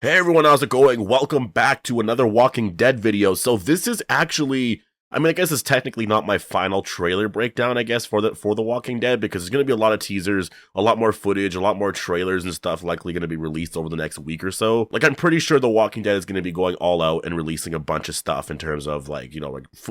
Hey everyone, how's it going? Welcome back to another Walking Dead video. So this is actually, I guess it's technically not my final trailer breakdown, I guess, for the Walking Dead, because there's going to be a lot of teasers, a lot more footage, a lot more trailers and stuff likely going to be released over the next week or so. Like, I'm pretty sure the Walking Dead is going to be going all out and releasing a bunch of stuff in terms of, like,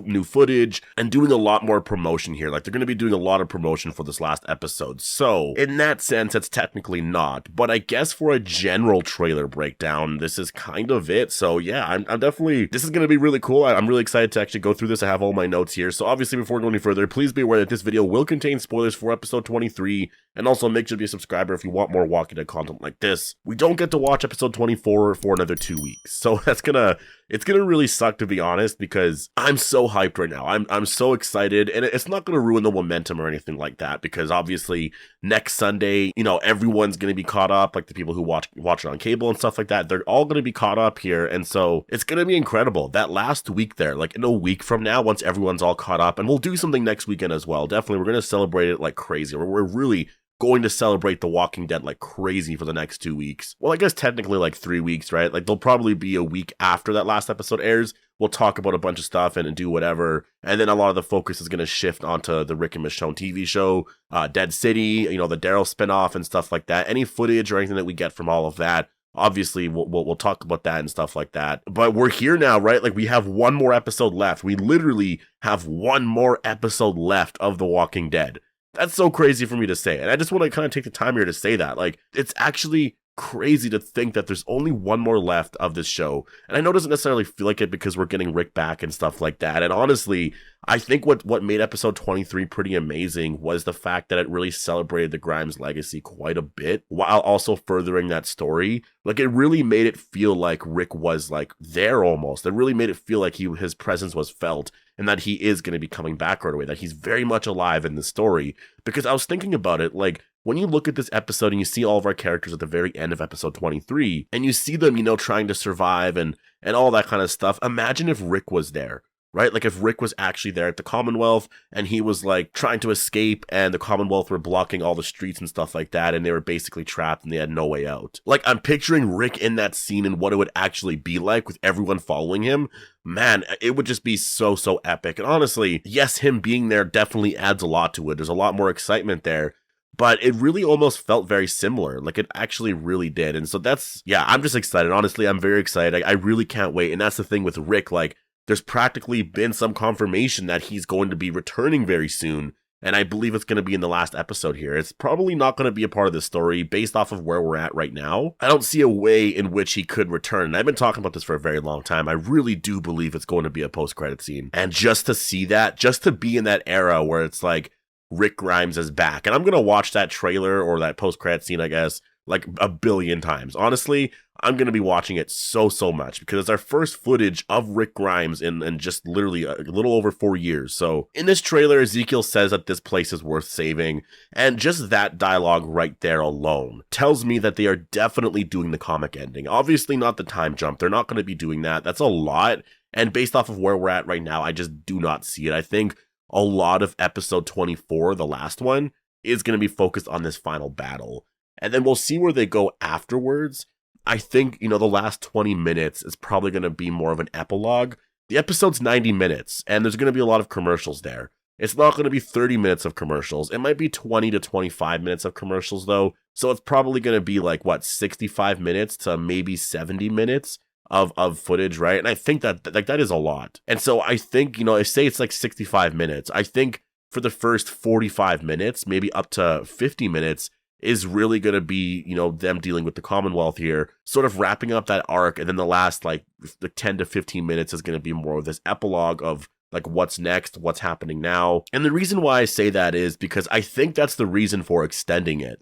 new footage and doing a lot more promotion here. Like, they're going to be doing a lot of promotion for this last episode. So, in that sense, it's technically not. But I guess for a general trailer breakdown, this is kind of it. So, yeah, I'm definitely, this is going to be really cool. I'm really excited to actually go through this. I have all my notes here. So obviously, before going any further, please be aware that this video will contain spoilers for episode 23, and also make sure to be a subscriber if you want more Walking Dead content like this. We don't get to watch episode 24 for another 2 weeks, so it's gonna really suck, to be honest, because I'm so hyped right now. I'm so excited, and it's not gonna ruin the momentum or anything like that, because obviously next Sunday, everyone's gonna be caught up, like the people who watch it on cable and stuff like that. They're all gonna be caught up here, and so it's gonna be incredible. That last week there, like in a week from now, once everyone's all caught up, and we'll do something next weekend as well. Definitely, we're gonna celebrate it like crazy. We're really going to celebrate The Walking Dead like crazy for the next 2 weeks. Well, I guess technically like 3 weeks, right? Like, there'll probably be a week after that last episode airs. We'll talk about a bunch of stuff and do whatever. And then a lot of the focus is going to shift onto the Rick and Michonne TV show, Dead City, the Daryl spinoff and stuff like that. Any footage or anything that we get from all of that, obviously we'll talk about that and stuff like that. But we're here now, right? Like, we have one more episode left. We literally have one more episode left of The Walking Dead. That's so crazy for me to say. And I just want to kind of take the time here to say that. Like, it's actually crazy to think that there's only one more left of this show. And I know it doesn't necessarily feel like it because we're getting Rick back and stuff like that. And honestly, I think what made episode 23 pretty amazing was the fact that it really celebrated the Grimes legacy quite a bit, while also furthering that story. Like, it really made it feel like Rick was like there almost. It really made it feel like his presence was felt, and that he is going to be coming back right away, that he's very much alive in the story. Because I was thinking about it, like, when you look at this episode and you see all of our characters at the very end of episode 23, and you see them, trying to survive and all that kind of stuff, imagine if Rick was there, right? Like, if Rick was actually there at the Commonwealth and he was like trying to escape and the Commonwealth were blocking all the streets and stuff like that, and they were basically trapped and they had no way out. Like, I'm picturing Rick in that scene and what it would actually be like with everyone following him. Man, it would just be so epic. And honestly, yes, him being there definitely adds a lot to it. There's a lot more excitement there. But it really almost felt very similar. Like, it actually really did. And so I'm just excited. Honestly, I'm very excited. I really can't wait. And that's the thing with Rick. Like, there's practically been some confirmation that he's going to be returning very soon. And I believe it's going to be in the last episode here. It's probably not going to be a part of the story based off of where we're at right now. I don't see a way in which he could return. And I've been talking about this for a very long time. I really do believe it's going to be a post-credit scene. And just to see that, just to be in that era where it's like, Rick Grimes is back. And I'm going to watch that trailer or that post-credit scene, I guess, like a billion times. Honestly, I'm going to be watching it so much because it's our first footage of Rick Grimes in just literally a little over 4 years. So in this trailer, Ezekiel says that this place is worth saving. And just that dialogue right there alone tells me that they are definitely doing the comic ending. Obviously not the time jump. They're not going to be doing that. That's a lot. And based off of where we're at right now, I just do not see it. I think a lot of episode 24, the last one, is going to be focused on this final battle. And then we'll see where they go afterwards. I think, the last 20 minutes is probably going to be more of an epilogue. The episode's 90 minutes, and there's going to be a lot of commercials there. It's not going to be 30 minutes of commercials. It might be 20 to 25 minutes of commercials, though. So it's probably going to be 65 minutes to maybe 70 minutes of footage, right? And I think that that is a lot. And so I think, say it's 65 minutes. I think for the first 45 minutes, maybe up to 50 minutes, is really going to be, them dealing with the Commonwealth here, sort of wrapping up that arc. And then the last the 10 to 15 minutes is going to be more of this epilogue of what's next, what's happening now. And the reason why I say that is because I think that's the reason for extending it.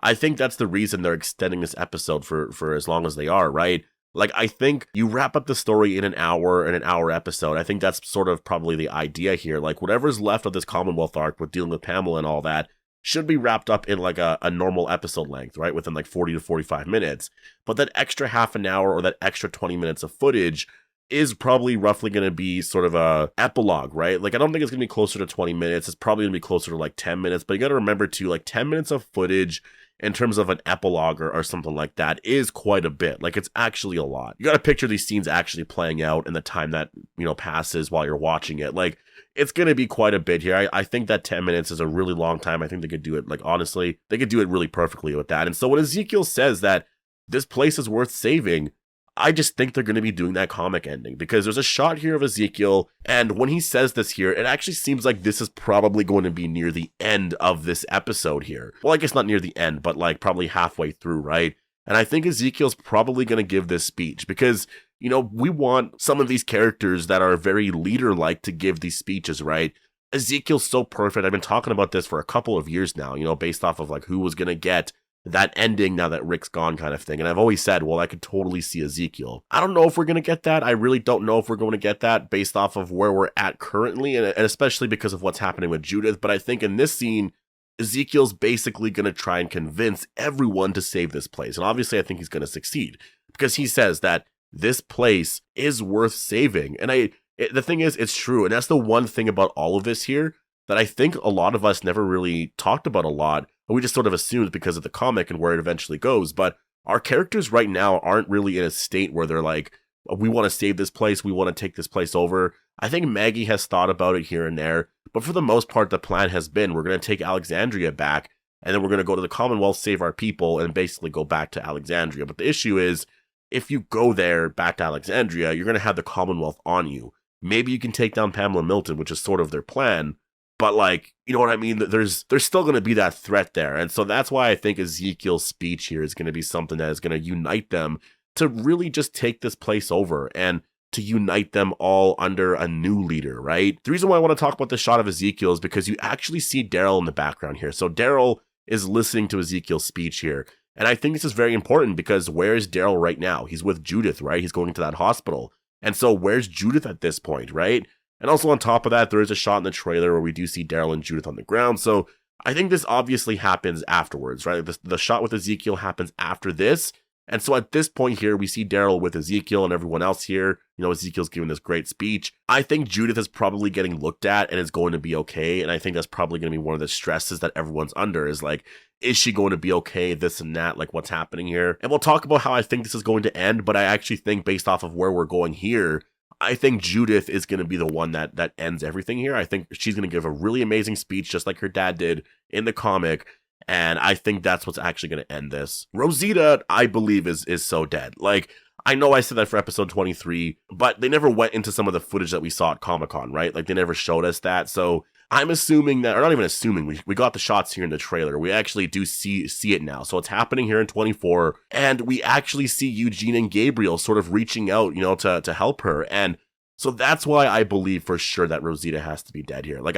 I think that's the reason they're extending this episode for as long as they are, right? I think you wrap up the story in an hour episode. I think that's sort of probably the idea here. Whatever's left of this Commonwealth arc with dealing with Pamela and all that should be wrapped up in a normal episode length, right? Within 40 to 45 minutes. But that extra half an hour or that extra 20 minutes of footage is probably roughly going to be sort of a epilogue, right? I don't think it's going to be closer to 20 minutes. It's probably going to be closer to 10 minutes. But you got to remember too, 10 minutes of footage in terms of an epilogue or something like that is quite a bit. Like, it's actually a lot. You gotta picture these scenes actually playing out and the time that, passes while you're watching it. Like, it's gonna be quite a bit here. I think that 10 minutes is a really long time. I think they could do it, like, honestly, they could do it really perfectly with that. And so when Ezekiel says that this place is worth saving, I just think they're going to be doing that comic ending, because there's a shot here of Ezekiel, and when he says this here, it actually seems like this is probably going to be near the end of this episode here. Well, I guess not near the end, but like probably halfway through, right? And I think Ezekiel's probably going to give this speech because, we want some of these characters that are very leader-like to give these speeches, right? Ezekiel's so perfect. I've been talking about this for a couple of years now, based off of like who was going to get that ending now that Rick's gone kind of thing. And I've always said, well, I could totally see Ezekiel. I don't know if we're going to get that. I really don't know if we're going to get that based off of where we're at currently, and especially because of what's happening with Judith. But I think in this scene, Ezekiel's basically going to try and convince everyone to save this place. And obviously I think he's going to succeed because he says that this place is worth saving. And the thing is, it's true. And that's the one thing about all of this here that I think a lot of us never really talked about a lot. We just sort of assumed because of the comic and where it eventually goes. But our characters right now aren't really in a state where they're like, we want to save this place, we want to take this place over. I think Maggie has thought about it here and there, but for the most part, the plan has been, we're going to take Alexandria back, and then we're going to go to the Commonwealth, save our people, and basically go back to Alexandria. But the issue is, if you go there, back to Alexandria, you're going to have the Commonwealth on you. Maybe you can take down Pamela Milton, which is sort of their plan, but like, you know what I mean? There's still going to be that threat there. And so that's why I think Ezekiel's speech here is going to be something that is going to unite them to really just take this place over and to unite them all under a new leader, right? The reason why I want to talk about the shot of Ezekiel is because you actually see Daryl in the background here. So Daryl is listening to Ezekiel's speech here. And I think this is very important because where is Daryl right now? He's with Judith, right? He's going to that hospital. And so where's Judith at this point, right? And also on top of that, there is a shot in the trailer where we do see Daryl and Judith on the ground. So I think this obviously happens afterwards, right? The shot with Ezekiel happens after this. And so at this point here, we see Daryl with Ezekiel and everyone else here. Ezekiel's giving this great speech. I think Judith is probably getting looked at and is going to be okay. And I think that's probably going to be one of the stresses that everyone's under is like, is she going to be okay? This and that, like what's happening here. And we'll talk about how I think this is going to end. But I actually think based off of where we're going here, I think Judith is going to be the one that ends everything here. I think she's going to give a really amazing speech, just like her dad did in the comic. And I think that's what's actually going to end this. Rosita, I believe, is so dead. Like, I know I said that for episode 23, but they never went into some of the footage that we saw at Comic-Con, right? Like, they never showed us that. So I'm assuming that, or not even assuming, we got the shots here in the trailer. We actually do see it now. So it's happening here in 24. And we actually see Eugene and Gabriel sort of reaching out, to help her. And so that's why I believe for sure that Rosita has to be dead here. Like,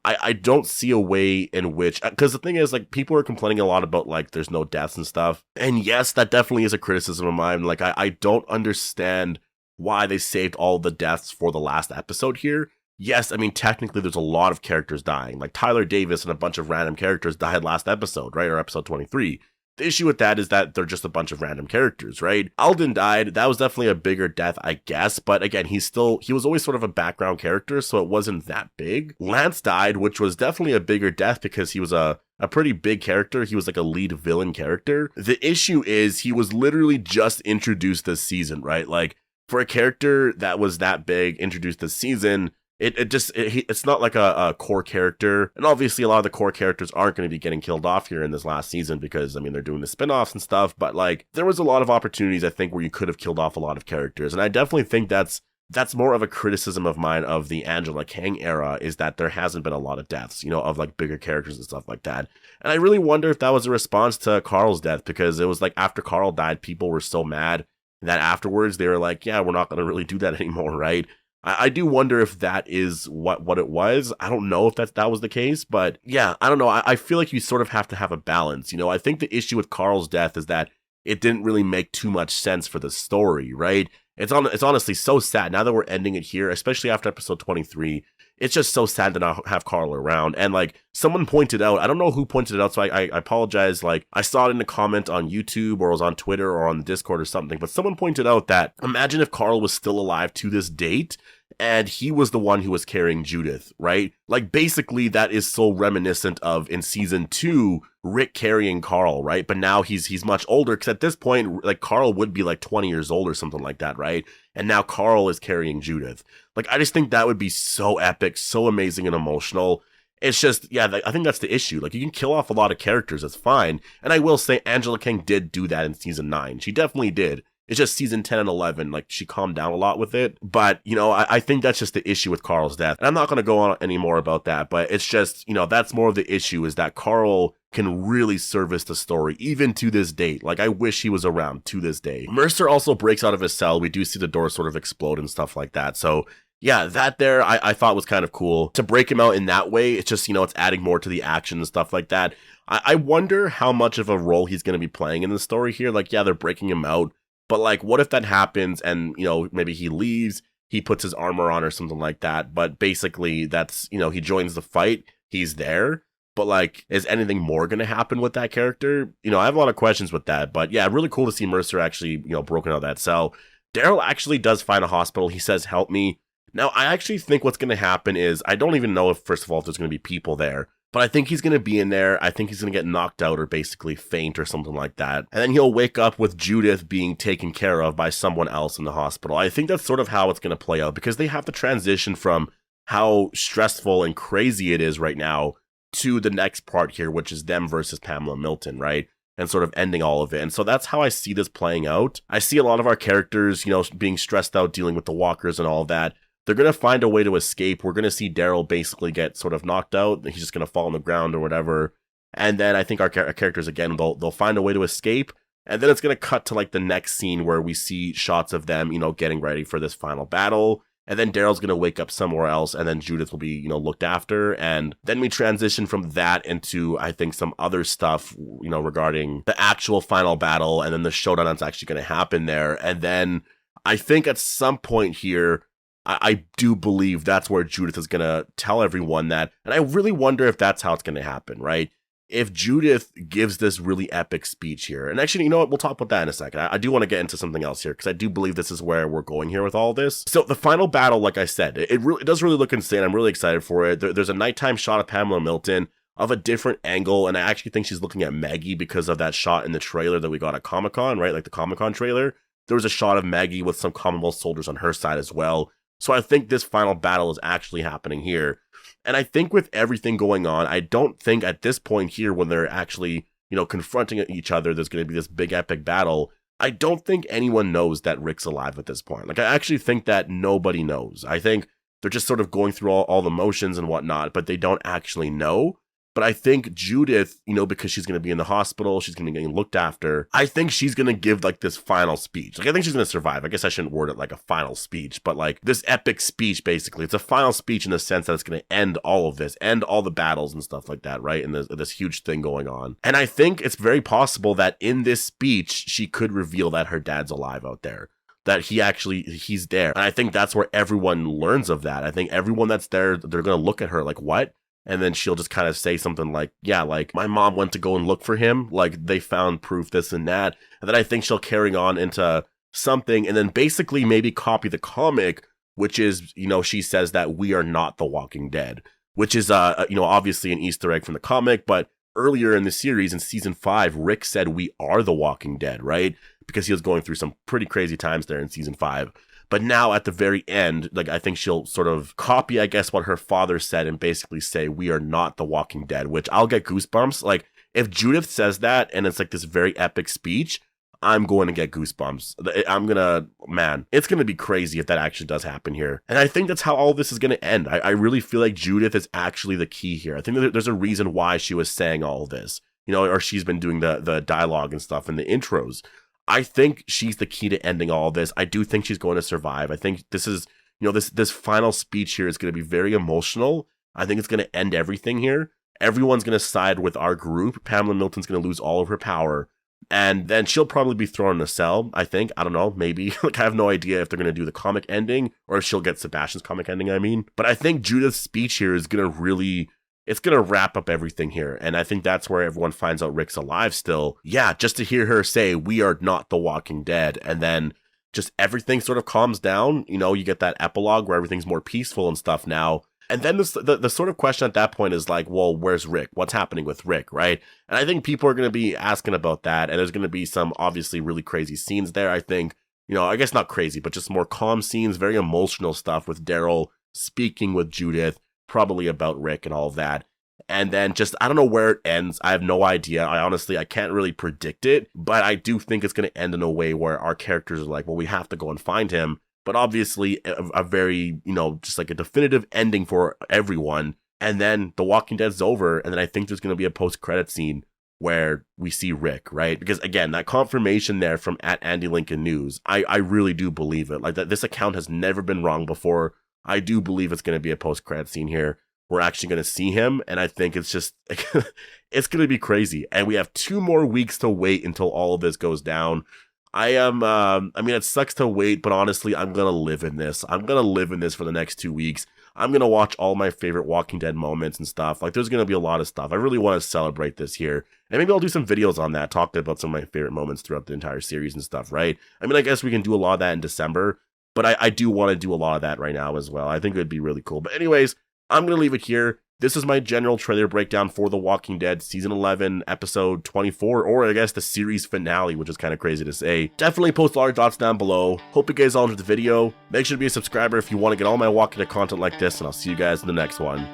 I don't see a way in which, because the thing is, like, people are complaining a lot about, like, there's no deaths and stuff. And yes, that definitely is a criticism of mine. Like, I don't understand why they saved all the deaths for the last episode here. Yes, I mean, technically there's a lot of characters dying. Like, Tyler Davis and a bunch of random characters died last episode, right? Or episode 23. The issue with that is that they're just a bunch of random characters, right? Alden died. That was definitely a bigger death, I guess. But again, he was always sort of a background character, so it wasn't that big. Lance died, which was definitely a bigger death because he was a pretty big character. He was like a lead villain character. The issue is he was literally just introduced this season, right? Like, for a character that was that big, introduced this season, it's not like a core character. And obviously a lot of the core characters aren't going to be getting killed off here in this last season because, I mean, they're doing the spin-offs and stuff. But like, there was a lot of opportunities, I think, where you could have killed off a lot of characters. And I definitely think that's more of a criticism of mine of the Angela Kang era, is that there hasn't been a lot of deaths, of like bigger characters and stuff like that. And I really wonder if that was a response to Carl's death, because it was like after Carl died, people were so mad that afterwards they were like, yeah, we're not going to really do that anymore, right? I do wonder if that is what it was. I don't know if that was the case, but yeah, I don't know. I feel like you sort of have to have a balance. I think the issue with Carl's death is that it didn't really make too much sense for the story, right? It's honestly so sad now that we're ending it here, especially after episode 23. It's just so sad to not have Carl around. And like, someone pointed out, I don't know who pointed it out, so I apologize. Like, I saw it in a comment on YouTube, or it was on Twitter or on the Discord or something, but someone pointed out that imagine if Carl was still alive to this date and he was the one who was carrying Judith, right? Like, basically, that is so reminiscent of, in season 2, Rick carrying Carl, right? But now he's much older, because at this point, like, Carl would be like 20 years old or something like that, right? And now Carl is carrying Judith. Like, I just think that would be so epic, so amazing and emotional. It's just, yeah, I think that's the issue. Like, you can kill off a lot of characters, it's fine. And I will say, Angela King did do that in season 9. She definitely did. It's just season 10 and 11, like, she calmed down a lot with it. But, you know, I think that's just the issue with Carl's death. And I'm not going to go on any more about that, but it's just, you know, that's more of the issue, is that Carl can really service the story, even to this date. Like, I wish he was around to this day. Mercer also breaks out of his cell. We do see the door sort of explode and stuff like that. So, yeah, that there I thought was kind of cool. To break him out in that way, it's just, you know, it's adding more to the action and stuff like that. I wonder how much of a role he's going to be playing in the story here. Like, yeah, they're breaking him out. But, like, what if that happens and, you know, maybe he leaves, he puts his armor on or something like that. But basically, that's, you know, he joins the fight, he's there. But, like, is anything more going to happen with that character? You know, I have a lot of questions with that. But, yeah, really cool to see Mercer actually, you know, broken out of that cell. Daryl actually does find a hospital. He says, help me. Now, I actually think what's going to happen is, I don't even know if, first of all, if there's going to be people there. But I think he's going to be in there. I think he's going to get knocked out or basically faint or something like that. And then he'll wake up with Judith being taken care of by someone else in the hospital. I think that's sort of how it's going to play out, because they have to transition from how stressful and crazy it is right now to the next part here, which is them versus Pamela Milton, right? And sort of ending all of it. And so that's how I see this playing out. I see a lot of our characters, you know, being stressed out, dealing with the walkers and all of that. They're going to find a way to escape. We're going to see Daryl basically get sort of knocked out. He's just going to fall on the ground or whatever. And then I think our characters, again, they'll find a way to escape. And then it's going to cut to, like, the next scene where we see shots of them, you know, getting ready for this final battle. And then Daryl's going to wake up somewhere else. And then Judith will be, you know, looked after. And then we transition from that into, I think, some other stuff, you know, regarding the actual final battle. And then the showdown that's actually going to happen there. And then I think at some point here, I do believe that's where Judith is going to tell everyone that. And I really wonder if that's how it's going to happen, right? If Judith gives this really epic speech here. And actually, you know what? We'll talk about that in a second. I do want to get into something else here, because I do believe this is where we're going here with all this. So the final battle, like I said, it does really look insane. I'm really excited for it. There's a nighttime shot of Pamela Milton of a different angle. And I actually think she's looking at Maggie because of that shot in the trailer that we got at Comic-Con, right? Like the Comic-Con trailer. There was a shot of Maggie with some Commonwealth soldiers on her side as well. So I think this final battle is actually happening here. And I think with everything going on, I don't think at this point here, when they're actually, you know, confronting each other, there's going to be this big epic battle. I don't think anyone knows that Rick's alive at this point. Like, I actually think that nobody knows. I think they're just sort of going through all the motions and whatnot, but they don't actually know. But I think Judith, you know, because she's going to be in the hospital, she's going to be getting looked after, I think she's going to give, like, this final speech. Like, I think she's going to survive. I guess I shouldn't word it like a final speech, but, like, this epic speech, basically. It's a final speech in the sense that it's going to end all of this, end all the battles and stuff like that, right? And this huge thing going on. And I think it's very possible that in this speech, she could reveal that her dad's alive out there. That he's there. And I think that's where everyone learns of that. I think everyone that's there, they're going to look at her like, what? And then she'll just kind of say something like, yeah, like, my mom went to go and look for him. Like, they found proof, this and that. And then I think she'll carry on into something and then basically maybe copy the comic, which is, you know, she says that we are not the Walking Dead, which is, you know, obviously an Easter egg from the comic. But earlier in the series, in season 5, Rick said we are the Walking Dead, right? Because he was going through some pretty crazy times there in season 5. But now at the very end, like, I think she'll sort of copy, I guess, what her father said and basically say, we are not the Walking Dead, which I'll get goosebumps. Like, if Judith says that and it's like this very epic speech, I'm going to get goosebumps. It's going to be crazy if that actually does happen here. And I think that's how all this is going to end. I really feel like Judith is actually the key here. I think that there's a reason why she was saying all of this, you know, or she's been doing the dialogue and stuff in the intros. I think she's the key to ending all of this. I do think she's going to survive. I think this is, you know, this final speech here is going to be very emotional. I think it's going to end everything here. Everyone's going to side with our group. Pamela Milton's going to lose all of her power. And then she'll probably be thrown in a cell, I think. I don't know, maybe. Like, I have no idea if they're going to do the comic ending or if she'll get Sebastian's comic ending, I mean. But I think Judith's speech here is going to really... it's going to wrap up everything here. And I think that's where everyone finds out Rick's alive still. Yeah, just to hear her say, we are not the Walking Dead. And then just everything sort of calms down. You know, you get that epilogue where everything's more peaceful and stuff now. And then the sort of question at that point is like, well, where's Rick? What's happening with Rick, right? And I think people are going to be asking about that. And there's going to be some obviously really crazy scenes there, I think. You know, I guess not crazy, but just more calm scenes, very emotional stuff with Daryl speaking with Judith, probably about Rick and all of that. And then just, I don't know where it ends. I have no idea. I can't really predict it, but I do think it's going to end in a way where our characters are like, well, we have to go and find him. But obviously a very, you know, just like a definitive ending for everyone. And then The Walking Dead's over. And then I think there's going to be a post-credit scene where we see Rick, right? Because again, that confirmation there from @AndyLincoln News, I really do believe it. Like that, this account has never been wrong before. I do believe it's going to be a post-credit scene here. We're actually going to see him. And I think it's just, it's going to be crazy. And we have 2 more weeks to wait until all of this goes down. I mean, it sucks to wait, but honestly, I'm going to live in this. I'm going to live in this for the next 2 weeks. I'm going to watch all my favorite Walking Dead moments and stuff. Like, there's going to be a lot of stuff. I really want to celebrate this here. And maybe I'll do some videos on that, talking about some of my favorite moments throughout the entire series and stuff, right? I mean, I guess we can do a lot of that in December, but I do want to do a lot of that right now as well. I think it would be really cool. But anyways, I'm going to leave it here. This is my general trailer breakdown for The Walking Dead Season 11, Episode 24, or I guess the series finale, which is kind of crazy to say. Definitely post all your thoughts down below. Hope you guys all enjoyed the video. Make sure to be a subscriber if you want to get all my Walking Dead content like this, and I'll see you guys in the next one.